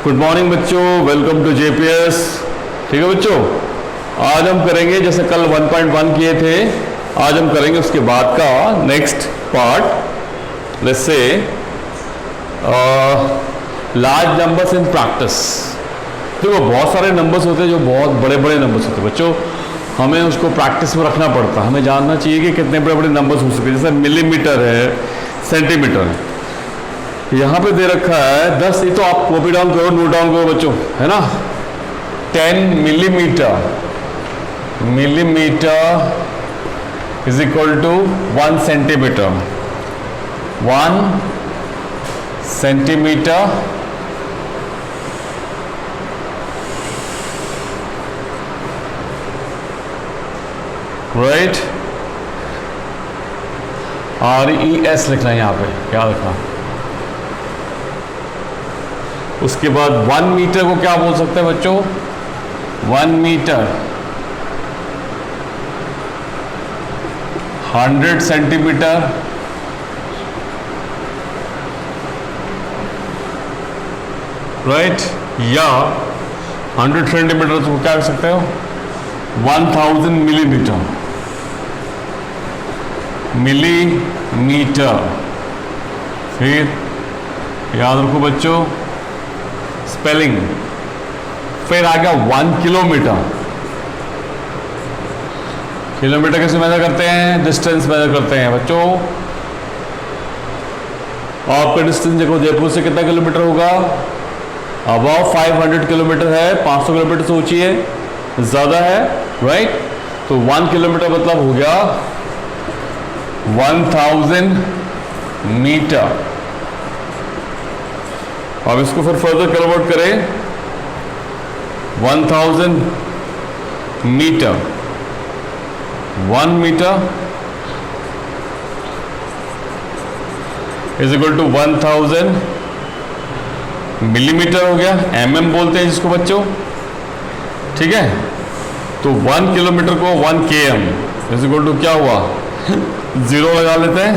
Good morning बच्चों, welcome to JPS. ठीक है बच्चों, आज हम करेंगे जैसे कल 1.1 किए थे, आज हम करेंगे उसके बाद का next part. Let's say large numbers in practice. देखो बहुत सारे नंबर्स होते हैं जो बहुत बड़े बड़े नंबर्स होते हैं बच्चों, हमें उसको प्रैक्टिस में रखना पड़ता है। हमें जानना चाहिए कि कितने बड़े बड़े नंबर्स हो सकते हैं। जैसे मिलीमीटर है, सेंटीमीटर है, यहाँ पे दे रखा है 10। ये तो आप कॉपी डाउन करो, नोट डाउन करो बच्चों, है ना। 10 millimetre, millimetre is equal to 1 centimetre. 1 centimetre right. RES लिखना है यहाँ पे, क्या लिखना। उसके बाद 1 मीटर को क्या बोल सकते हैं बच्चों? 1 मीटर 100 सेंटीमीटर, राइट। या 100 सेंटीमीटर को क्या कर सकते हो? 1000 मिलीमीटर, मिलीमीटर। फिर याद रखो बच्चों स्पेलिंग। फिर आ गया 1 किलोमीटर। किलोमीटर कैसे मेजर करते हैं? डिस्टेंस मेजर करते हैं बच्चों। आपका डिस्टेंस देखो जयपुर से कितना किलोमीटर होगा? अबाउ 500 किलोमीटर है, 500 किलोमीटर से ऊंची है, ज्यादा है, राइट। तो 1 किलोमीटर मतलब हो गया 1000 मीटर। अब इसको फिर फर्दर कन्वर्ट करें। 1000 metre, 1 metre is equal to 1000 millimetre हो गया। mm बोलते हैं जिसको बच्चों, ठीक है। तो 1 किलोमीटर को 1 km इज इक्वल टू क्या हुआ? 0 लगा लेते हैं।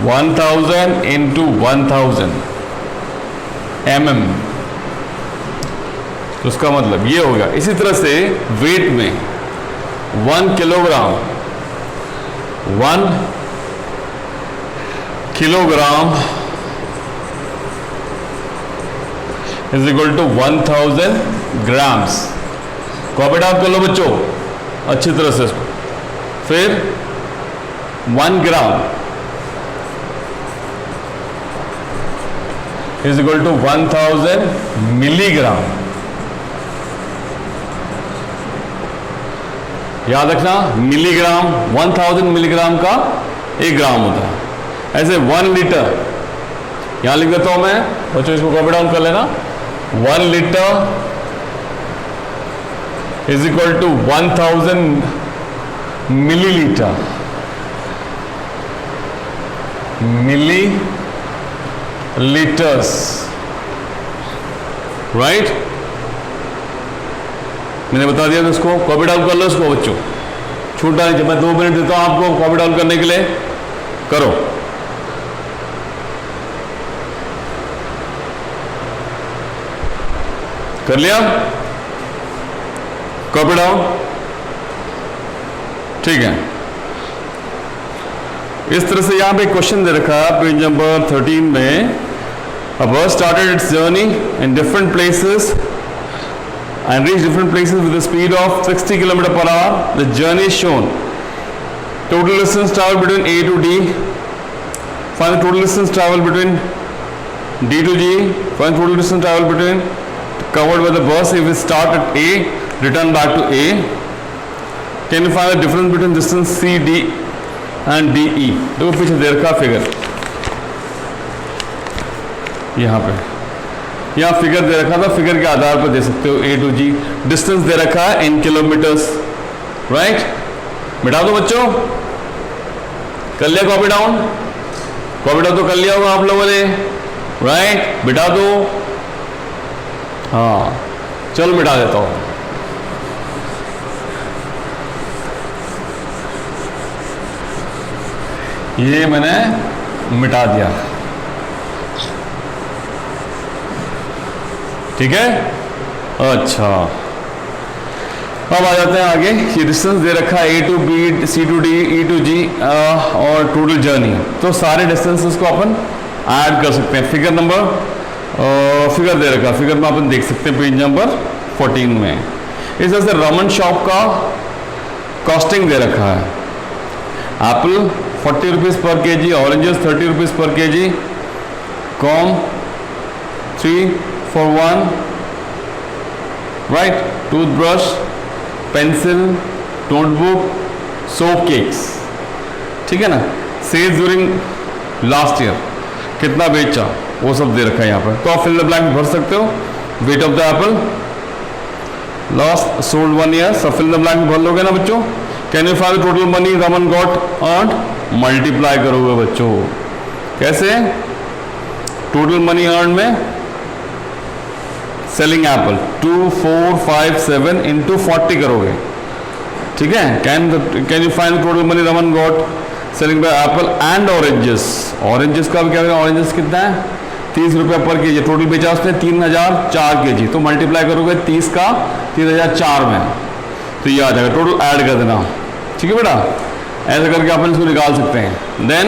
1000 इंटू 1000 mm, तो उसका मतलब ये हो गया। इसी तरह से वेट में 1 kilogram, 1 kilogram is equal to 1000 grams. Copy down कर लो बच्चों अच्छी तरह से इसको। फिर 1 gram is equal to 1000 milligram. याद रखना मिलीग्राम, 1000 मिलीग्राम का 1 ग्राम होता है। ऐसे 1 लीटर यहां लिख देता हूं मैं बच्चों, इसको कॉपी डाउन कर लेना। 1 litre is equal to 1000 millilitre, millilitres, right. मैंने बता दिया तो इसको कॉपी डाउन कर लो इसको बच्चों, छूटा नहीं। जब मैं 2 मिनट देता हूं आपको कॉपी डाउन करने के लिए, करो। कर लिया कॉपी डाउन, ठीक है। इस तरह से यहां पे क्वेश्चन दे रखा है पेज नंबर 13 में। A bus started its journey in different places and reached different places with a speed of 60 km per hour. The journey is shown. Total distance traveled between A to D. Find the total distance traveled between D to G. Find the total distance traveled between covered by the bus if we start at A, return back to A. Can you find the difference between distance C, D and DE? देखो पीछे दे रखा figure, यहाँ पे यहाँ figure दे रखा था। Figure के आधार पर दे सकते हो A to G। डिस्टेंस दे रखा है इन किलोमीटर्स, राइट। मिटा दो बच्चों, कर लिया कॉपी डाउन? कॉपी डाउन तो कर लिया होगा आप लोगों ने, राइट। मिटा दो, हाँ चलो मिटा देता हूं। ये मैंने मिटा दिया। ठीक है, अच्छा अब आ जाते हैं आगे। ये डिस्टेंस दे रखा है A to B, C to D, E to G और टोटल जर्नी। तो सारे डिस्टेंसेस को अपन ऐड कर सकते हैं। फिगर दे रखा है, फिगर में अपन देख सकते हैं पेज नंबर 14 में। इस तरह से रमन शॉप का कॉस्टिंग दे रखा है। एप्पल 40 रुपीज़ पर केजी, ऑरेंजेस 30 रुपीज़ पर KG, com 3 for 1, right, toothbrush, pencil, notebook, soap cakes, ठीक है ना। सेल्स ड्यूरिंग लास्ट ईयर कितना बेचा वो सब दे रखा है यहाँ पर। तो आप फिल द ब्लैंक भर सकते हो। Weight of the Apple last sold 1 year, सब फिल द ब्लैंक भर लोगे ना बच्चों। Can you find total money Raman got earned, multiply करोगे बच्चों। कैसे? टोटल मनी अर्न में सेलिंग एप्पल 2, 4, 5, 7 इंटू 40 करोगे, ठीक है। Can you find total money Raman got selling bye Apple and oranges. Oranges का भी क्या होगा, ऑरेंजेस कितना है 30 रुपये पर केजी, टोटल बेचा उसने 3004 केजी, तो मल्टीप्लाई करोगे 30 का 3004 में, तो ये आ जाएगा। टोटल ऐड कर देना, ठीक है बेटा। ऐसा करके अपन इसको निकाल सकते हैं। देन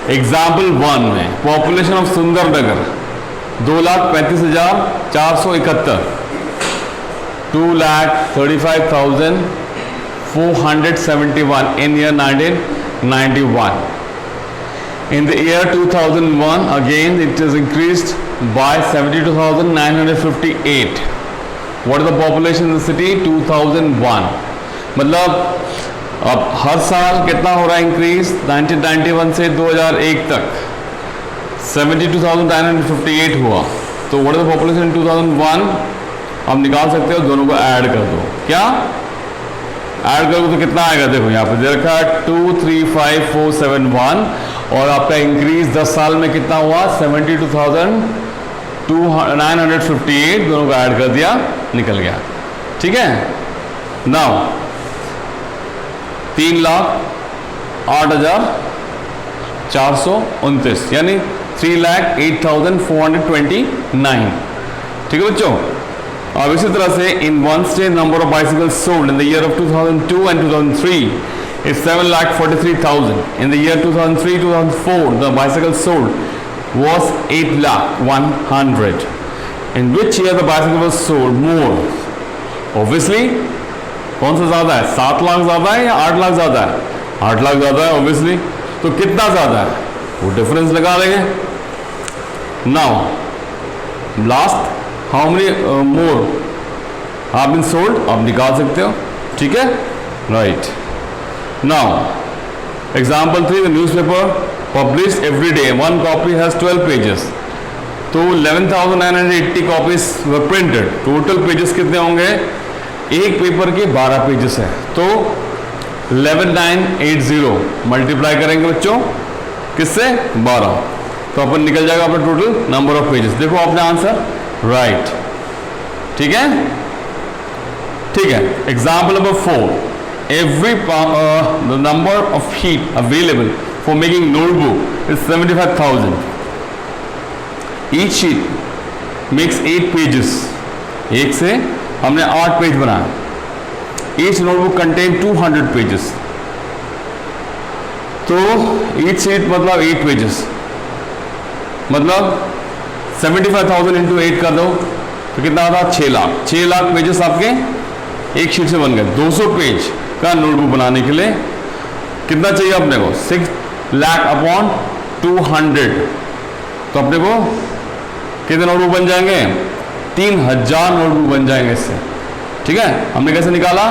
एग्जाम्पल 1 में population of Sundernagar 2,35,471, 2,35,471 in year 1991. In the year 2001 again it is increased by 72,958. What is the population in the city? 2001. मतलब अब हर साल कितना हो रहा है इंक्रीज? 1991 से 2001 तक 72,958 हुआ। तो what is the population in 2001? आप निकाल सकते हो, दोनों को ऐड कर दो। क्या ऐड करोगे तो कितना आएगा? देखो यहाँ पे दे रखा है 235,471 और आपका इंक्रीज 10 साल में कितना हुआ? 72,958। दोनों को ऐड कर दिया, निकल गया, ठीक है। नाउ 3,08,429 यानी 3,08,429, ठीक है बच्चों। अब इसी तरह से in one state number of bicycles sold in the year of 2002 and 2003 is 7,43,000. In the year 2003-2004 the bicycle sold was 8,01,000. In which year the bicycle was sold more? Obviously कौन सा ज्यादा है? 7 लाख ज्यादा है या 8 लाख ज्यादा है? 8 लाख ज्यादा है ऑब्वियसली। तो कितना ज्यादा है वो डिफरेंस लगा लेंगे। Now last how many more have been sold आप निकाल सकते हो, ठीक है, right. Now example 3 the newspaper publish every day 1 copy has 12 pages. तो 11,980 copies were printed. Total pages कितने होंगे? एक पेपर के 12 पेजेस है, तो 11,980 मल्टीप्लाई करेंगे बच्चों किससे? 12, तो अपन निकल जाएगा अपना टोटल नंबर ऑफ पेजेस। देखो आपने आंसर राइट, ठीक है, ठीक है। Example number 4 every the number of sheet available for making notebook is 75,000. Each sheet makes 8 pages. एक से हमने 8 पेज बनाया। Each notebook contain 200 pages. तो each sheet मतलब 8 pages, मतलब 75,000 इंटू 8 कर दो तो कितना आता? 6 लाख। 6 लाख पेजेस आपके एक शीट से बन गए। 200 पेज का नोटबुक बनाने के लिए कितना चाहिए अपने को? 6 लाख अपॉन 200, तो अपने को कितने नोटबुक बन जाएंगे? 3,000 नोटबुक बन जाएंगे इससे, ठीक है। हमने कैसे निकाला?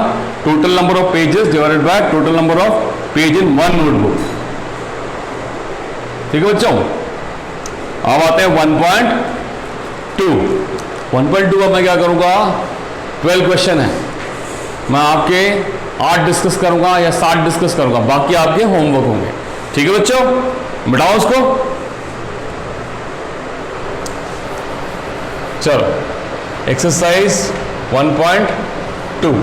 Total number of pages divided by total number of page in one notebook, ठीक है बच्चों। अब आते हैं 1.2। 1.2 अब मैं क्या करूंगा? 12 क्वेश्चन है, मैं आपके 8 डिस्कस करूंगा या 7 डिस्कस करूंगा, बाकी आपके होमवर्क होंगे, ठीक है बच्चों। बताओ उसको। चलो एक्सरसाइज 1.2,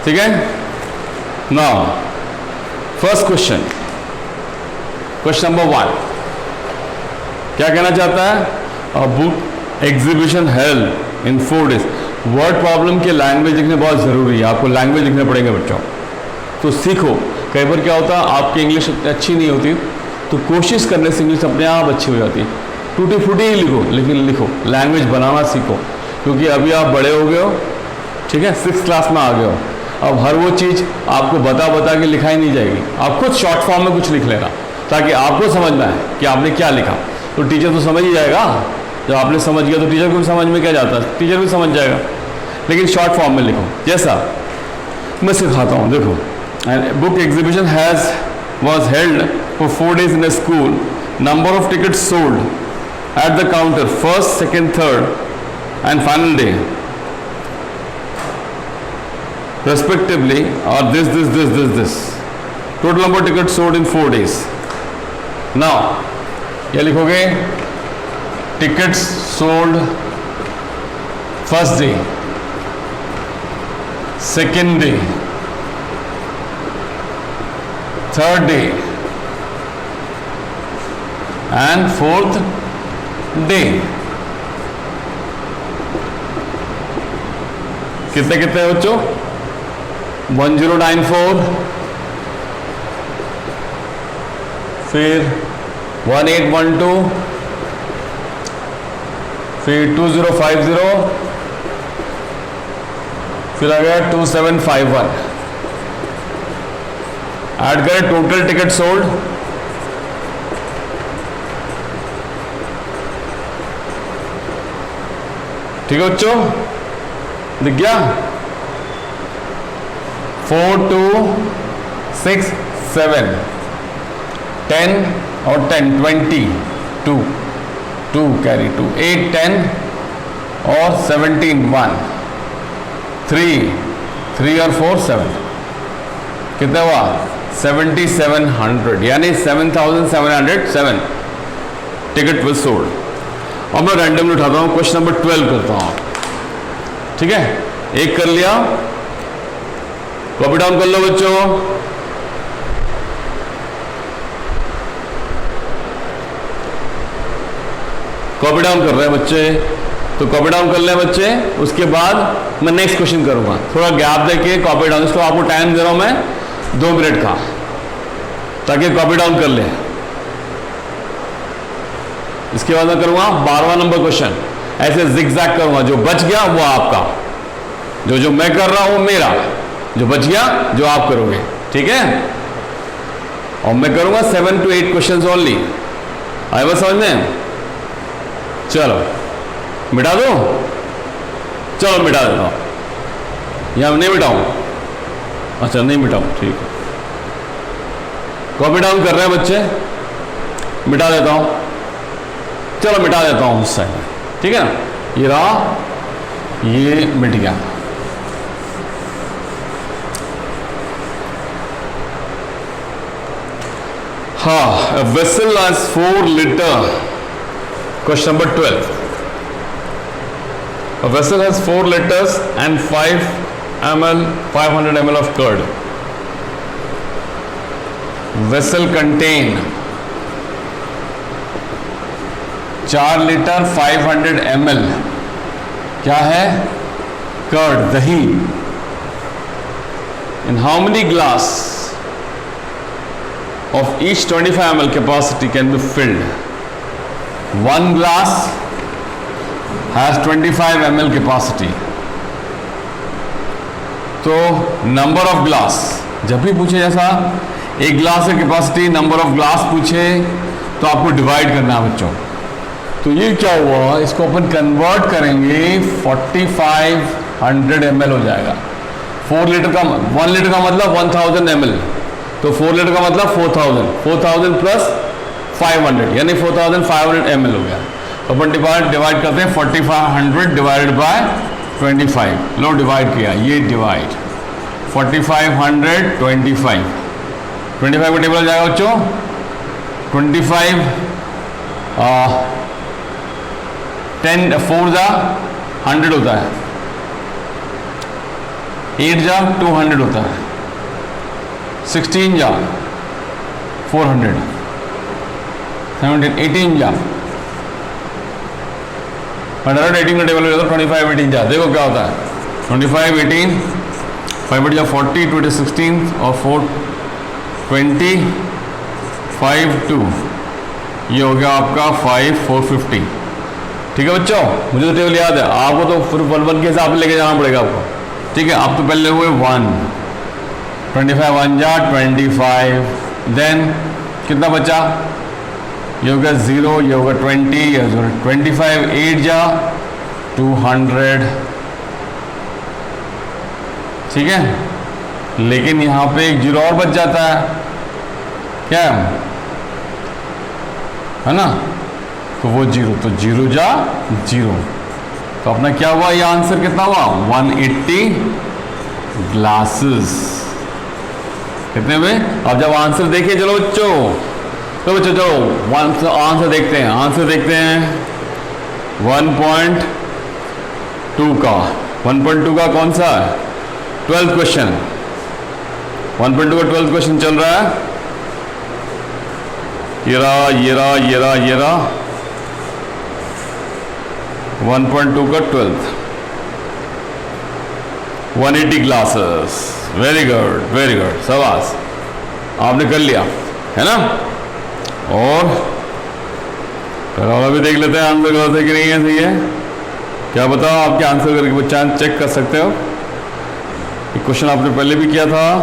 ठीक है। Now first question, question number 1 क्या कहना चाहता है? A book exhibition held in 4 days। Word problem के लैंग्वेज लिखने बहुत ज़रूरी है, आपको लैंग्वेज लिखने पड़ेंगे बच्चों, तो सीखो। कई बार क्या होता है, आपकी इंग्लिश अच्छी नहीं होती, तो कोशिश करने से इंग्लिश अपने आप अच्छी हो जाती है। टूटी फूटी ही लिखो, लेकिन लिखो, लैंग्वेज बनाना सीखो, क्योंकि अभी आप बड़े हो गए हो, ठीक है, 6th क्लास में आ गए हो। अब हर वो चीज़ आपको बता बता के लिखाई नहीं जाएगी, आप खुद शॉर्ट फॉर्म में कुछ लिख लेना, ताकि आपको समझ में आए कि आपने क्या लिखा। तो टीचर तो समझ ही जाएगा, जब आपने समझ गया तो टीचर को भी समझ में क्या जाता है, टीचर भी समझ जाएगा। लेकिन शॉर्ट फॉर्म में लिखो, जैसा मैं सिखाता हूँ, देखो। Book exhibition was held for 4 days in a school. Number of tickets sold at the counter, first, second, third and final day respectively are this. Total number of tickets sold in 4 days. Now क्या लिखोगे? Tickets sold first day, second day, third day and fourth day। कितने कितने बच्चों? 1094, फिर 1812, फिर 2050, फिर आ गया 2751। Add करें टोटल टिकट सोल्ड, ठीक है बच्चों, दिख गया? 4 2 6 7 10 और 10 22 2 कैरी 2 8 10 और 17 1 3 और 4 7, कितना हुआ? 7700, यानी 7707 टिकट विल सोल्ड। अब मैं रैंडमली उठाता हूँ, क्वेश्चन नंबर 12 करता हूँ, ठीक है? एक कर लिया, कॉपी डाउन कर लो बच्चों। कॉपी डाउन कर रहे हैं बच्चे, तो कॉपी डाउन कर ले बच्चे। उसके बाद मैं नेक्स्ट क्वेश्चन करूंगा, थोड़ा गैप देके कॉपी डाउन। इसको आपको टाइम दे रहा हूं मैं 2 मिनट का, ताकि कॉपी डाउन कर ले। इसके बाद मैं करूंगा 12वां नंबर क्वेश्चन, ऐसे जिगजैग करूंगा। जो बच गया वो आपका, जो मैं कर रहा हूं मेरा, जो बच गया जो आप करोगे, ठीक है? और मैं करूंगा 7 to 8 क्वेश्चंस ओनली। आए बस समझ में? चलो मिटा दो, चलो मिटा देता हूं, या नहीं मिटाऊं? अच्छा नहीं मिटाऊं, ठीक है। कॉपी डाउन कर रहे हैं बच्चे, मिटा देता हूं, चलो मिटा देता हूं उस साइड में, ठीक है ना? ये रहा, ये मिट गया। हाँ, a vessel has 4 liter, question number 12. A vessel has 4 liters and 500 ml of curd. Vessel contain 4 litre 500 ml, क्या है? कर्ड, दही। In how many glass of each 25 ml capacity can be filled? 1 glass has 25 ml capacity. तो number of glass जब भी पूछे, जैसा एक glass की कैपेसिटी, नंबर ऑफ ग्लास पूछे, तो आपको डिवाइड करना है बच्चों। तो ये क्या हुआ, इसको अपन कन्वर्ट करेंगे, 4500 ml हो जाएगा। 4 लीटर का 1 लीटर का मतलब 1000 ml, तो 4 लीटर का मतलब 4000 प्लस 500, यानी 4500 ml हो गया। तो अपन डिवाइड करते हैं, 4500 डिवाइडेड बाय 25, लो डिवाइड किया, ये डिवाइड 4500 25 का टेबल आ जाएगा बच्चों। 25 10 4 जा 100 होता है, 8 जा 200 होता है, 16 जा 400, 17 18 जा 118 का टेबल ले तो 25 18 जा, देखो क्या होता है 25 18 5 जा 40 20 16 और 4 20 5 2, ये हो गया आपका 5 450। ठीक है बच्चों, मुझे तो टेबल याद है, आपको तो फिर 1 के हिसाब से लेके जाना पड़ेगा आपको। ठीक है, आप तो पहले हुए 1 25 1 जा 25, देन कितना बचा, ये होगा 0, ये होगा 20, ये होगा 25 8 जा 200। ठीक है, लेकिन यहाँ पे एक 0 और बच जाता है, क्या है ना, तो वो 0, तो 0 जा 0, तो अपना क्या हुआ, ये आंसर कितना हुआ 180 ग्लासेस। कितने हुए? अब जब आंसर देखिए चलो बच्चों, तो बच्चों चलो आंसर देखते हैं, आंसर देखते हैं 1.2 का, 1.2 का कौन सा है, 12th क्वेश्चन, 1.2 का 12th क्वेश्चन चल रहा है, ये रहा ये रहा ये रहा ये रहा 1.2 का 12th, 180 ग्लासेस। वेरी गुड शाबाश, आपने कर लिया है ना। और वाला भी देख लेते हैं आंसर गलत है कि नहीं है, सही है क्या, बताओ आपके आंसर करके बच्चा चेक कर सकते हो। ये क्वेश्चन आपने पहले भी किया था।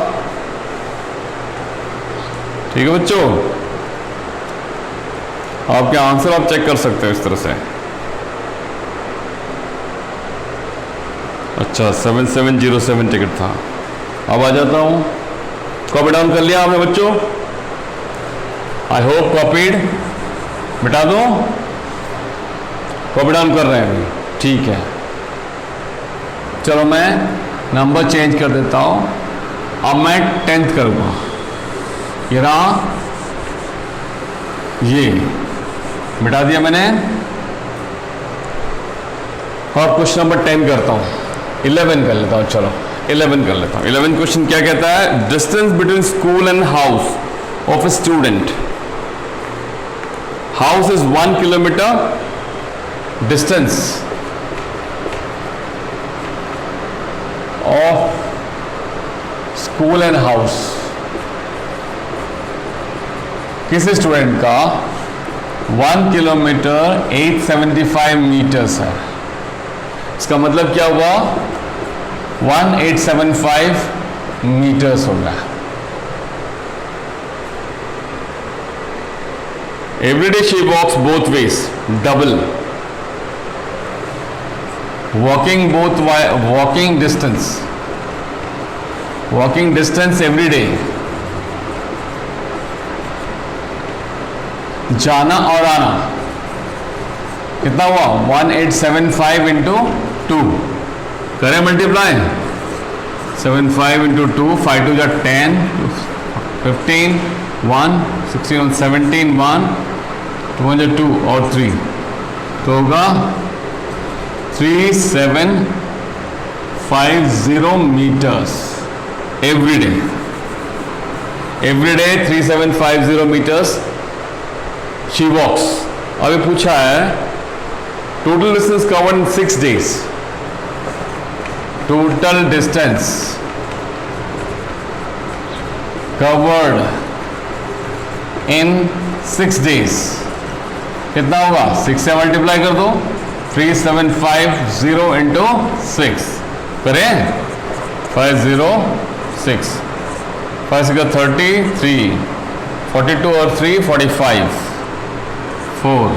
ठीक है बच्चों, आपके आंसर आप चेक कर सकते हो इस तरह से। अच्छा 7707 टिकट था। अब आ जाता हूं, कॉपी डाउन कर लिया आपने बच्चों, आई होप कॉपीड, मिटा दो, कॉपी डाउन कर रहे हैं अभी, ठीक है। चलो मैं नंबर चेंज कर देता हूं, अब मैं 10th करूंगा, ये रहा, ये मिटा दिया मैंने, और क्वेश्चन नंबर 10 करता हूं, 11 कर लेता हूं, चलो 11 कर लेता हूं। 11 क्वेश्चन क्या कहता है, distance between school and house of a student, house is 1 kilometre, distance of school and house किसी स्टूडेंट का 1 किलोमीटर 875 मीटर्स है। इसका मतलब क्या हुआ, 1875 मीटर्स हो गया। Every day she walks both ways, double. Walking distance every day. जाना और आना कितना हुआ, 1875 इंटू 2, करें मल्टीप्लाई, 75 इंटू 2, 5 2 जा 10, 15 1 16 17 1 202 और 3, तो होगा 3750 metres every day. 3750 metres she walks. अभी पूछा है total distance covered in 6 days, total distance covered in 6 days कितना होगा, 6 से मल्टीप्लाई कर दो, 3750 इंटू 6 करें, 506 5 का 33 42 और 3 45 4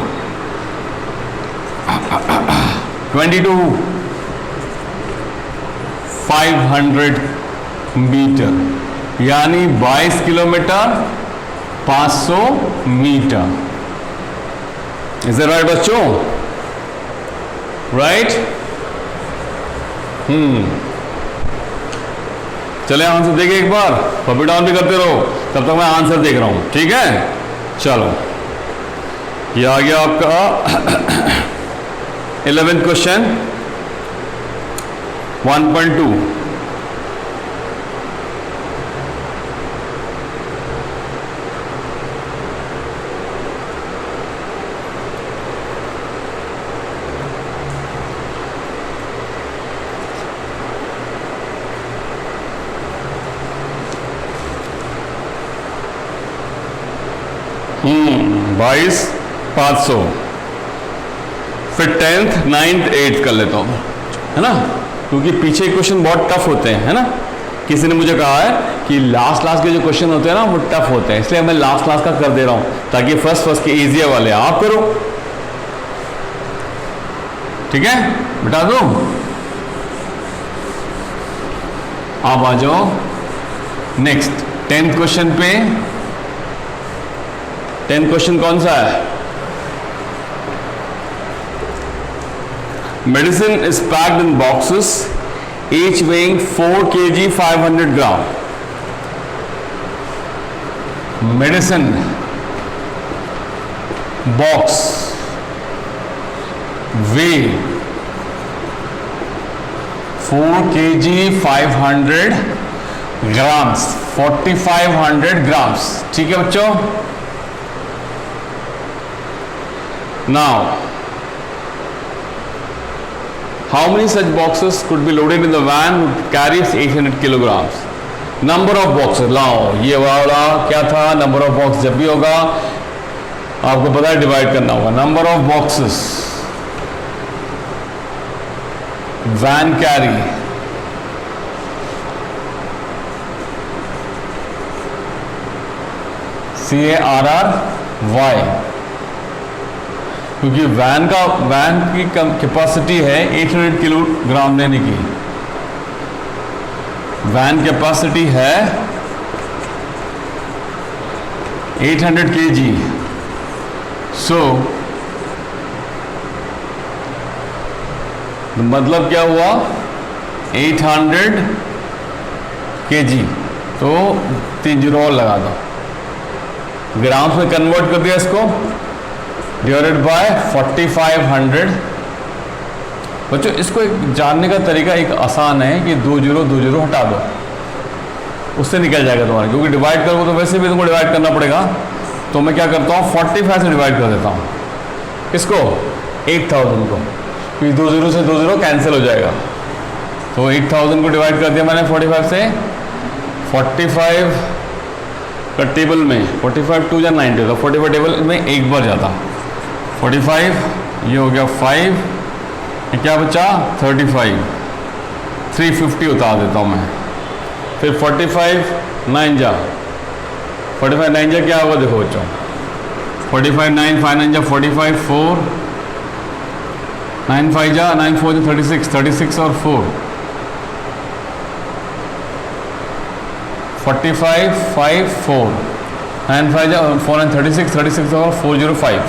22 500 मीटर, यानी 22 kilometre 500 metre. Is that right बच्चों, राइट? चले आंसर देखे एक बार, कॉपी डाउन भी करते रहो, तब तक मैं आंसर देख रहा हूं, ठीक है। चलो ये आ गया आपका 11th क्वेश्चन 1.2। 22,500। फिर 10th 9th 8th कर लेता हूँ, है ना, क्योंकि पीछे क्वेश्चन बहुत टफ होते हैं, है ना। किसी ने मुझे कहा है कि लास्ट के जो क्वेश्चन होते हैं ना वो टफ होते हैं, इसलिए मैं लास्ट का कर दे रहा हूँ ताकि फर्स्ट के इजियर वाले आप करो। ठीक है, बता दो, आप आ जाओ नेक्स्ट 10th क्वेश्चन पे। 10th क्वेश्चन कौन सा है? Medicine is packed in boxes each weighing 4 kg 500 gram. Medicine box weigh 4 kg 500 grams 4500 grams. ठीक है बच्चों। Now how many such boxes could be loaded in the van which carries 800 kilograms? Number of boxes, लाओ ये वाला क्या था, number of box जब भी होगा आपको पता है डिवाइड करना होगा। Number of boxes van carry, CARRY, क्योंकि वैन की कैपेसिटी है 800 किलोग्राम लेने की। वैन कैपेसिटी है 800 kg। सो मतलब क्या हुआ, 800 kg, तो 3 जीरो और लगा दो, ग्राम्स में कन्वर्ट कर दिया इसको, डिवाइडेड बाय 4500। बच्चों इसको एक जानने का तरीका एक आसान है कि 2 जीरो हटा दो, उससे निकल जाएगा तुम्हारा, क्योंकि डिवाइड करोगे तो वैसे भी तुमको डिवाइड करना पड़ेगा। तो मैं क्या करता हूँ 45 से डिवाइड कर देता हूँ, किसको, 8000 को, क्योंकि 2 जीरो से 2 जीरो कैंसिल हो जाएगा। तो 8000 को डिवाइड कर दिया मैंने 45 से। 45 का टेबल में 45 2 या 90 होता, 45 टेबल में एक बार जाता, 45 ये हो गया 5, ये क्या बचा 35, 350 उतार देता हूँ मैं। फिर 45 9 जा, 45 9 जा क्या होगा देखो बच्चों, 45 9 5 9 जा 45, 4 9 5 जा 9 4 जा 36, 36 और 4 45 5 4 9 5 जा 4 9 36, 36 और 405,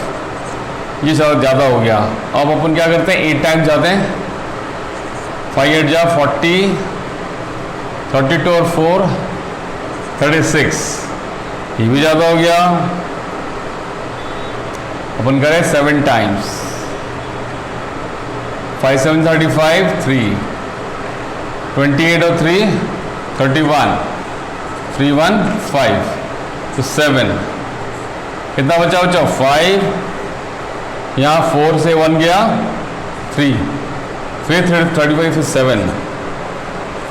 ये ज़्यादा हो गया। अब अपन क्या करते हैं 8 टाइम्स जाते हैं, 5 8 जा 40, 32 और 4 36, ये भी ज़्यादा हो गया। अपन करें 7 टाइम्स, 5 7 35, 3 28 और 3 31, 3 1 5, तो 7, कितना बचा बच्चा 5, यहाँ 4 से 1 गया 3, फिर 35 से 7,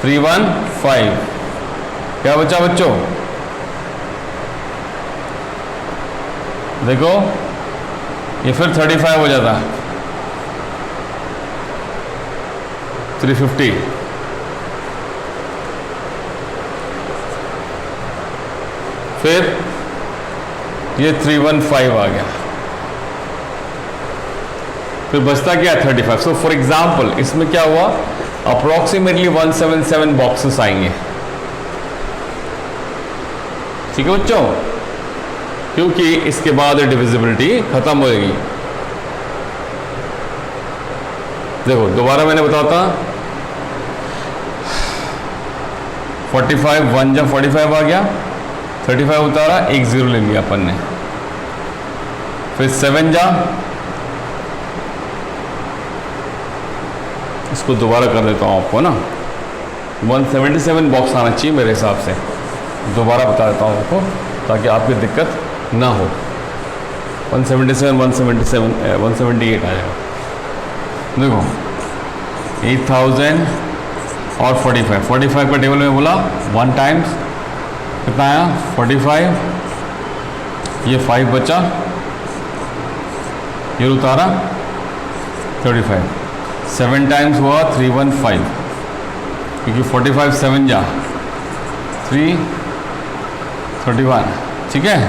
3 1 5, क्या बचा बच्चों देखो, ये फिर 35 हो जाता, 350, फिर ये 315 आ गया, फिर बचता क्या 35। सो फॉर एग्जाम्पल इसमें क्या हुआ, अप्रोक्सीमेटली 177 बॉक्सेस आएंगे। ठीक है बच्चों, क्योंकि इसके बाद डिविजिबिलिटी खत्म हो जाएगी। देखो दोबारा मैंने बताता, 45 1 जा 45 आ गया, 35 उतारा, 1 जीरो ले लिया अपन ने, फिर 7 जा, इसको दोबारा कर देता हूँ आपको ना, 177 बॉक्स आना चाहिए मेरे हिसाब से, दोबारा बता देता हूँ आपको ताकि आपकी दिक्कत ना हो। 177 178 आ जाएगा। देखो 8000 और 45 का टेबल में बोला 1 टाइम्स कितना आया 45, ये 5 बचा, ये उतारा 35, 7 टाइम्स हुआ 315, क्योंकि 45 7 जा 331, ठीक है।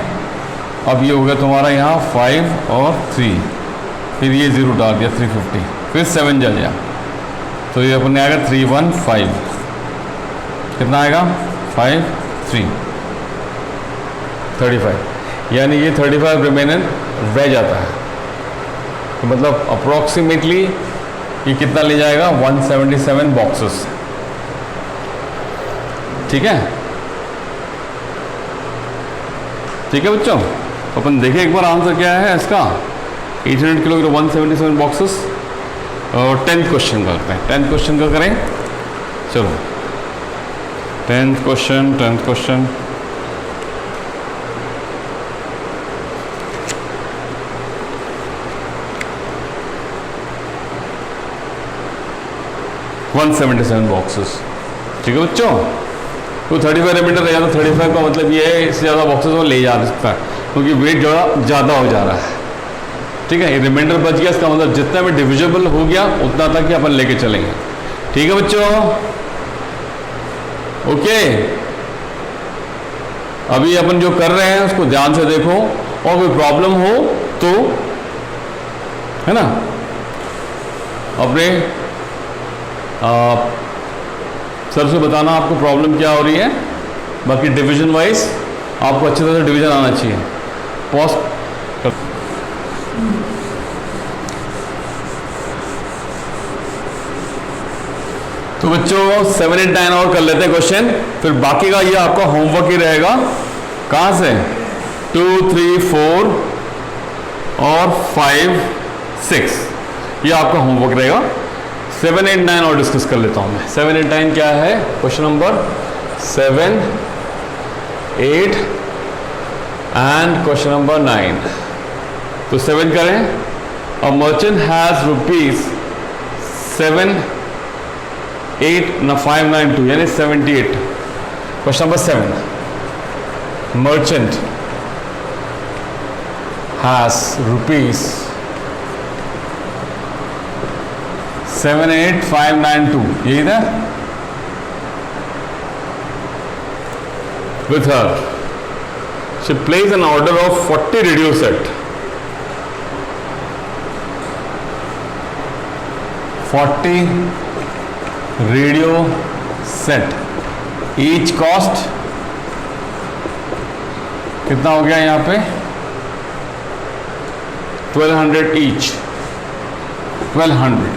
अब ये हो गया तुम्हारा यहाँ 5 और 3, फिर ये 0 डाल दिया 350, फिर 7 जल गया, तो ये अपने आएगा 315, कितना आएगा 5 3 35, यानी ये 35 रिमेनेंट रह जाता है। तो मतलब अप्रोक्सीमेटली ये कितना ले जाएगा 177 बॉक्सेस, ठीक है। ठीक है बच्चों, अपन देखें एक बार आंसर क्या है इसका। 800 किलोग्राम 177 बॉक्सेस। और 10th क्वेश्चन करते हैं। 10th क्वेश्चन का करें, चलो 10th क्वेश्चन 177 बॉक्सेस, ठीक है बच्चों। तो 35 रिमाइंडर रह जाता, 35 का मतलब ये है इससे ज़्यादा बॉक्सेस वो ले जा सकता है, क्योंकि वेट ज़्यादा हो जा रहा है, ठीक है। रिमाइंडर बच गया, इसका मतलब जितना भी डिविजिबल हो गया उतना तक ही अपन लेके चलेंगे, ठीक है बच्चों। ओके, अभी अपन जो कर रहे हैं उसको ध्यान से देखो, और कोई प्रॉब्लम हो तो है ना अपने सर से बताना आपको प्रॉब्लम क्या हो रही है। बाकी डिवीजन वाइज आपको अच्छी तरह से डिवीजन आना चाहिए। पॉज तो बच्चों 7, 8, 9 और कर लेते हैं क्वेश्चन, फिर बाकी का ये आपका होमवर्क ही रहेगा। कहाँ से 2, 3, 4 और 5, 6 ये आपका होमवर्क रहेगा। 7, 8, 9 और डिस्कस कर लेता हूँ मैं। 7, 8, 9 क्या है, question number 7, 8 and question number 9। तो 7 करें। अ मर्चेंट हैज रुपीज 7, 8 ना 592 यानी 78। Question number 7, merchant has rupees 78592, यही था। With her, she plays an order of 40 radio set. 40 radio set. Each cost कितना हो गया यहाँ पे 1200 each। 1200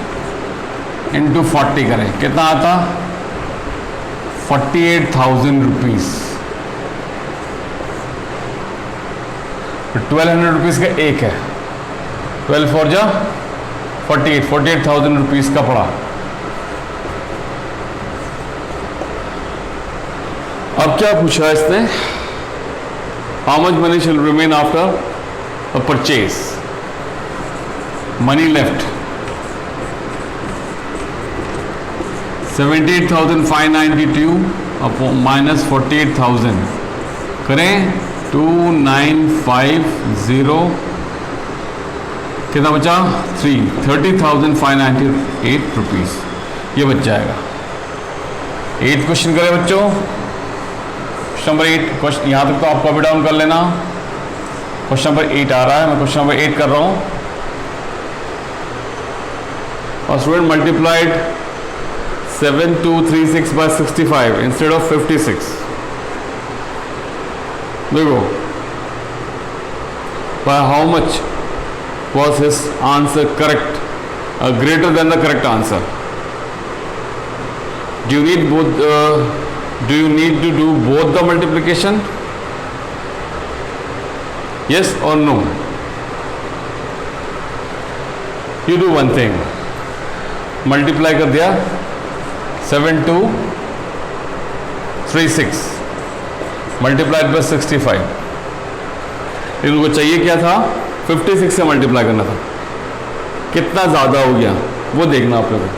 इंटू 40 करें कितना आता 48,000 रुपीज़। 1200 रुपीज़ का एक है, 12 4 जा 48,000 रुपीज़ का पड़ा। अब क्या पूछा है इसने, हाउ मच मनी शिल remain after a purchase. Money left 78,592 upon minus 48,000 करें 2950 कितना बचा 30,598 रुपीज़ ये बच जाएगा। 8 क्वेश्चन करें बच्चों। क्वेश्चन नंबर 8 क्वेश्चन यहाँ तक तो आप कॉपी डाउन कर लेना। क्वेश्चन नंबर 8 आ रहा है, मैं क्वेश्चन नंबर 8 कर रहा हूँ। और student multiplied 7236 by 65 instead of 56। देखो by how much was his answer correct, greater than the correct answer? Do you need both? Do you need to do both the multiplication? Yes or no? You do one thing, multiply कर दिया 7236 multiplied by 65। इनको चाहिए क्या था 56 से multiply करना था, कितना ज़्यादा हो गया वो देखना आप लोगों को।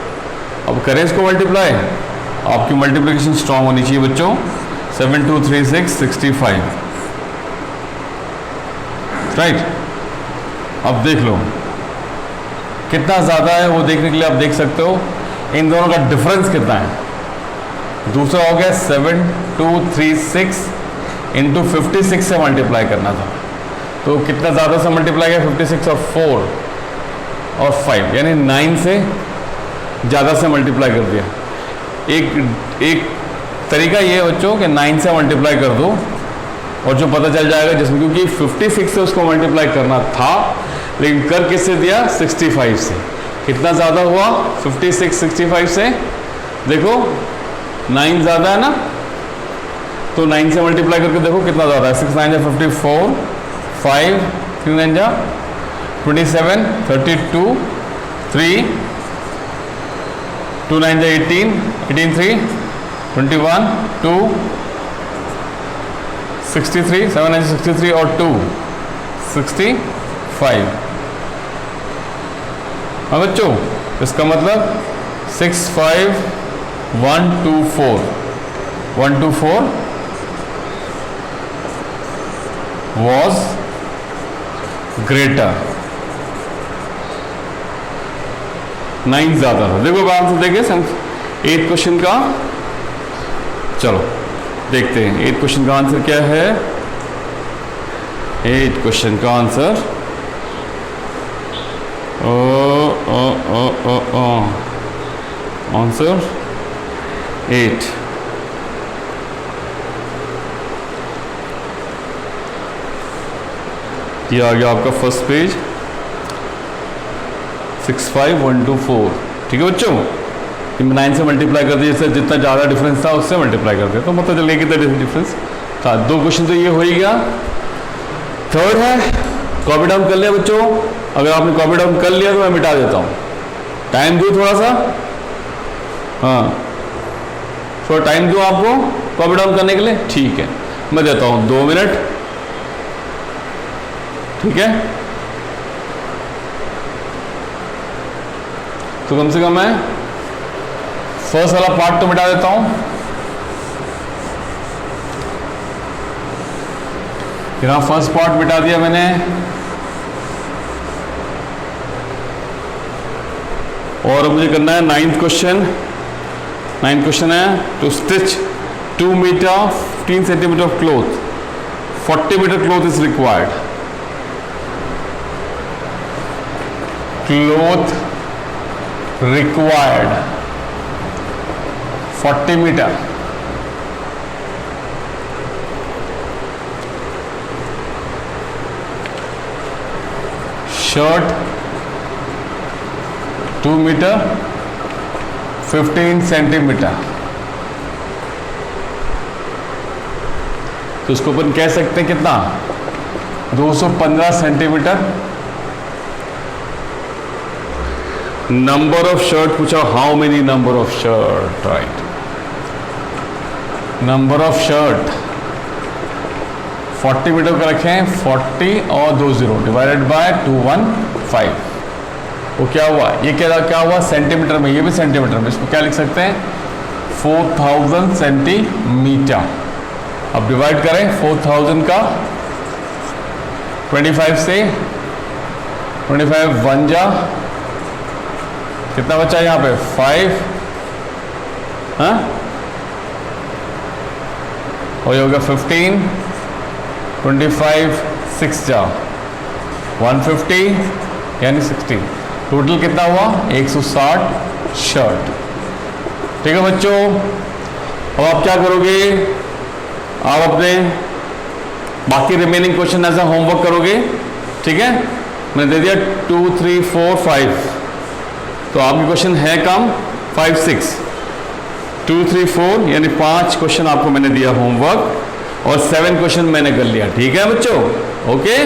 अब करें इसको मल्टीप्लाई, आपकी मल्टीप्लिकेशन स्ट्रांग होनी चाहिए बच्चों। 7236 65 राइट। अब देख लो कितना ज़्यादा है, वो देखने के लिए आप देख सकते हो इन दोनों का डिफरेंस कितना है। दूसरा हो गया 7236 इंटू 56 से मल्टीप्लाई करना था, तो कितना ज़्यादा से मल्टीप्लाई किया, 56 और 4 और 5 यानी 9 से ज़्यादा से मल्टीप्लाई कर दिया। एक तरीका ये है बच्चों कि 9 से मल्टीप्लाई कर दो और जो पता चल जाएगा, जिसमें क्योंकि 56 से उसको मल्टीप्लाई करना था लेकिन कर किससे दिया, 65 से। कितना ज़्यादा हुआ 56 65 से, देखो 9 ज़्यादा है ना, तो 9 से मल्टीप्लाई करके देखो कितना ज़्यादा है। 6 9 जा 54, 5 3 9 जा 27, 32, 3 2 9 जा 18, 18 3 21, 2 63, 7 9 63 और 2 65। हाँ बच्चों, इसका मतलब 65124 124 was greater, 9 ज़्यादा था। देखो आंसर देखे 8 क्वेश्चन का। चलो देखते हैं 8 क्वेश्चन का आंसर क्या है। 8 क्वेश्चन का आंसर आंसर 8। ये आ गया आपका फर्स्ट पेज 65124। ठीक है बच्चों, 9 से मल्टीप्लाई कर दिया, जैसे जितना ज़्यादा डिफरेंस था उससे मल्टीप्लाई कर दिया, तो मतलब चलिए कितना डिफरेंस था। 2 क्वेश्चन तो ये हो ही गया। थर्ड है, कॉपी डाउन कर लिया बच्चों? अगर आपने कॉपी डाउन कर लिया तो मैं मिटा देता हूँ। टाइम दूँ थोड़ा सा? हाँ, थोड़ा टाइम दूँ आपको कॉपी डाउन करने के लिए? ठीक है, मैं देता हूँ 2 मिनट। ठीक है, तो कम से कम मैं फर्स्ट वाला पार्ट तो मिटा देता हूं। यहां फर्स्ट पार्ट मिटा दिया मैंने, और मुझे करना है 9th क्वेश्चन। 9th क्वेश्चन है to stitch 2 metre 15 centimetre of cloth, 40 metre cloth is required. Cloth required 40 metre. Shirt 2 metre 15 centimetre, तो उसको अपन कह सकते हैं कितना, 215 सेंटीमीटर। नंबर ऑफ शर्ट पूछा, how many number of shirt, right. Number of shirt 40 metre का रखें, 40 और 20 डिवाइडेड बाय 215। वो क्या हुआ, ये क्या हुआ सेंटीमीटर में, ये भी सेंटीमीटर में, इसको क्या लिख सकते हैं 4000 सेंटीमीटर। अब डिवाइड करें 4000 का 25 से, 25 1 जा, कितना बचा यहाँ पे 5, हाँ, और ये होगा 15, 25 6 जा 150 यानी 16। टोटल कितना हुआ 160 शर्ट। ठीक है बच्चों, अब आप क्या करोगे, आप अपने बाकी रिमेनिंग क्वेश्चन ऐसा होमवर्क करोगे। ठीक है, मैंने दे दिया 2 3 4 5, तो आपके क्वेश्चन है कम 5 6 2 3 4 यानी 5 क्वेश्चन आपको मैंने दिया होमवर्क, और 7 क्वेश्चन मैंने कर लिया। ठीक है बच्चों, ओके।